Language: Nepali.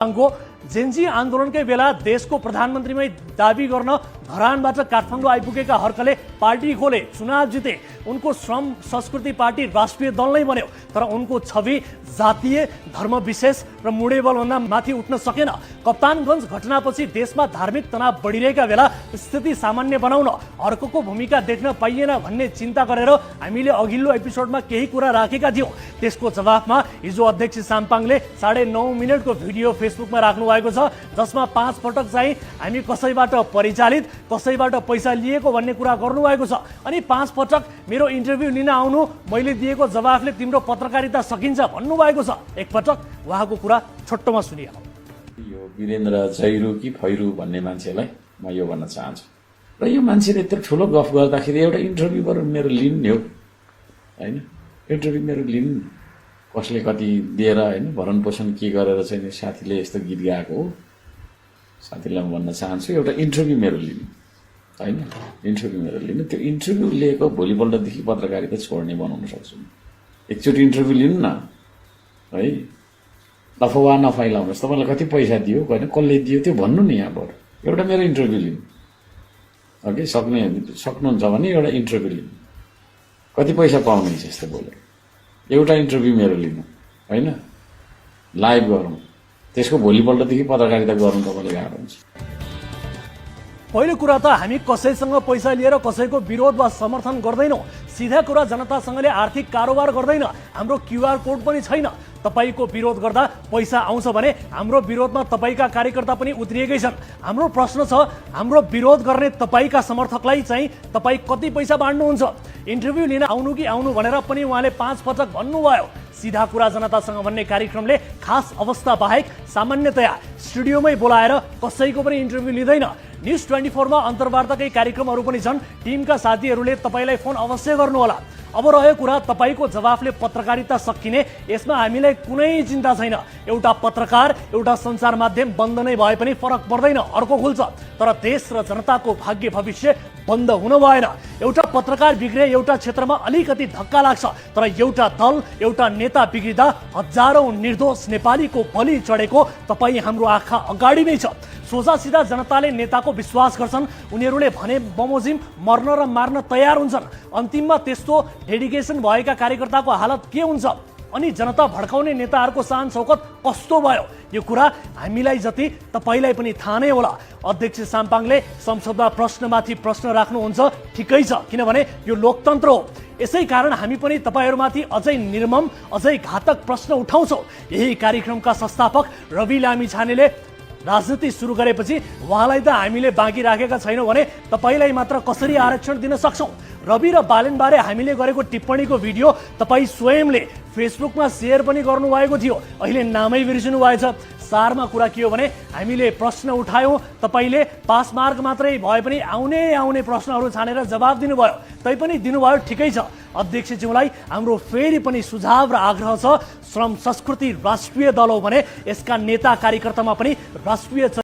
को जेन्जी आन्दोलनकै बेला देशको प्रधानमन्त्रीमै दाबी गर्न धरानबाट काठमाडौँ आइपुगेका हर्कले पार्टी खोले, चुनाव जिते, उनको श्रम संस्कृति पार्टी राष्ट्रिय दल नै बन्यो। तर उनको छवि जातीय, धर्म विशेष र मुडेबलभन्दा माथि उठ्न सकेन। कप्तानगञ्ज घटनापछि देशमा धार्मिक तनाव बढिरहेका बेला स्थिति सामान्य बनाउन अर्कोको भूमिका देख्न पाइएन भन्ने चिन्ता गरेर हामीले अघिल्लो एपिसोडमा केही कुरा राखेका थियौँ। त्यसको जवाफमा हिजो अध्यक्ष साम्पाङले 9.5 मिनेटको भिडियो फेसबुकमा राख्नु भएको छ, जसमा 5 पटक चाहिँ हामी कसैबाट परिचालित, कसैबाट पैसा लिएको भन्ने कुरा गर्नुभएको छ। अनि 5 पटक मेरो इन्टरभ्यू लिन आउनु, मैले दिएको जवाफले तिम्रो पत्रकारिता सकिन्छ भन्नुभएको छ। एकपटक उहाँको कुरा छोटोमा सुनिहालौँ। यो वीरेन्द्र जैरू कि फैरू भन्ने मान्छेलाई म यो भन्न चाहन्छु। र यो मान्छेले यत्रो ठुलो गफ गर्दाखेरि एउटा इन्टरभ्यू गरेर मेरो लिनु नि हो, होइन? इन्टरभ्यू मेरो लिनु, कसले कति दिएर, होइन, भरण पोषण के गरेर चाहिँ साथीले यस्तो गीत गाएको हो। साथीलाई म भन्न चाहन्छु, एउटा इन्टरभ्यू मेरो लिनु, होइन? इन्टरभ्यू मेरो लिनु, त्यो इन्टरभ्यू लिएको भोलिपल्टदेखि पत्रकारिता छोड्ने बनाउन सक्छु। एकचोटि इन्टरभ्यू लिनु न, है? अफवाह नफैलाउनुहोस्। तपाईँलाई कति पैसा दियो, होइन, कसले दियो, त्यो भन्नु नि यहाँबाट। एउटा मेरो इन्टरभ्यू लिनु, ओके? सक्नुहुन्छ भने एउटा इन्टरभ्यू लिनु। कति पैसा पाउनुहुन्छ यस्तो बोलेर? एउटा इन्टरभ्यू मेरो लिनु, होइन? लाइभ गरौँ, त्यसको भोलिपल्टदेखि पत्रकारिता गर्नु तपाईँले गाह्रो हुन्छ। पहिलो कुरा त हामी कसैसँग पैसा लिएर कसैको विरोध वा समर्थन गर्दैनौँ। सिधा कुरा, जनतासँगले आर्थिक कारोबार गर्दैन, हाम्रो क्यूआर कोड पनि छैन। तपाईको विरोध गर्दा पैसा आउँछ भने हाम्रो विरोधमा तपाईका कार्यकर्ता पनि उत्रिएकै छन्। हाम्रो प्रश्न छ, हाम्रो विरोध गर्ने तपाईका समर्थकलाई चाहिँ तपाई कति पैसा बाँड्नुहुन्छ? इन्टरभ्यू लिन आउनु कि आउनु भनेर पनि उहाँले 5 पटक भन्नुभयो। सिधा कुरा जनतासँग भन्ने कार्यक्रमले खास अवस्था बाहेक सामान्यतया स्टुडियोमै बोलाएर कसैको पनि इन्टरभ्यू लिँदैन। न्युज 24 मा अन्तर्वार्ताकै कार्यक्रमहरू पनि छन्। टिमका साथीहरूले तपाईलाई फोन अवश्य गर्नुहोला। अब रह्यो कुरा तपाईको जवाफले पत्रकारिता सकिने, यसमा हामीलाई कुनै चिन्ता छैन। एउटा पत्रकार, एउटा सञ्चार माध्यम बन्द नै भए पनि फरक पर्दैन, अर्को खुल्छ। तर देश र जनताको भाग्य भविष्य बन्द हुन भएन। एउटा पत्रकार बिग्रे, एउटा क्षेत्रमा अलिकति धक्का लाग्छ, तर एउटा दल, एउटा नेता बिग्रिँदा हजारौं निर्दोष नेपालीको बलि चढेको तपाईँ हाम्रो आँखा अगाडि नै छ। सोझा सिधा जनताले नेताको विश्वास गर्छन्। उनीहरूले भने बमोजिम मर्न र मार्न तयार हुन्छन्। अन्तिममा त्यस्तो डेडिकेसन भएका कार्यकर्ताको हालत के हुन्छ? अनि जनता भड्काउने नेताहरूको शान शौकत कस्तो भयो? यो कुरा हामीलाई जति तपाईलाई पनि थाहा नै होला। अध्यक्ष साम्पाङले संसदमा प्रश्नमाथि प्रश्न राख्नुहुन्छ, ठिकै छ, किनभने यो लोकतन्त्र हो। यसै कारण हामी पनि तपाईहरूमाथि अझै निर्मम, अझै घातक प्रश्न उठाउँछौँ। यही कार्यक्रमका संस्थापक रवि लामिछानेले राजनीति सुरु गरेपछि उहाँलाई त हामीले बाँकी राखेका छैनौँ भने तपाईलाई मात्र कसरी आरक्षण दिन सक्छौँ? रवि र बालेनबारे हामीले गरेको टिप्पणीको भिडियो तपाईँ स्वयंले फेसबुकमा सेयर पनि गर्नुभएको थियो, अहिले नामै बिर्सिनु भएछ। सारमा कुरा के हो भने हामीले प्रश्न उठायौँ, तपाईँले पास मार्क मात्रै भए पनि आउने प्रश्नहरू छानेर जवाब दिनुभयो। तैपनि दिनुभयो, ठिकै छ। अध्यक्षज्यूलाई हाम्रो फेरि पनि सुझाव र आग्रह छ, श्रम संस्कृति राष्ट्रिय दल हो भने यसका नेता कार्यकर्तामा पनि राष्ट्रिय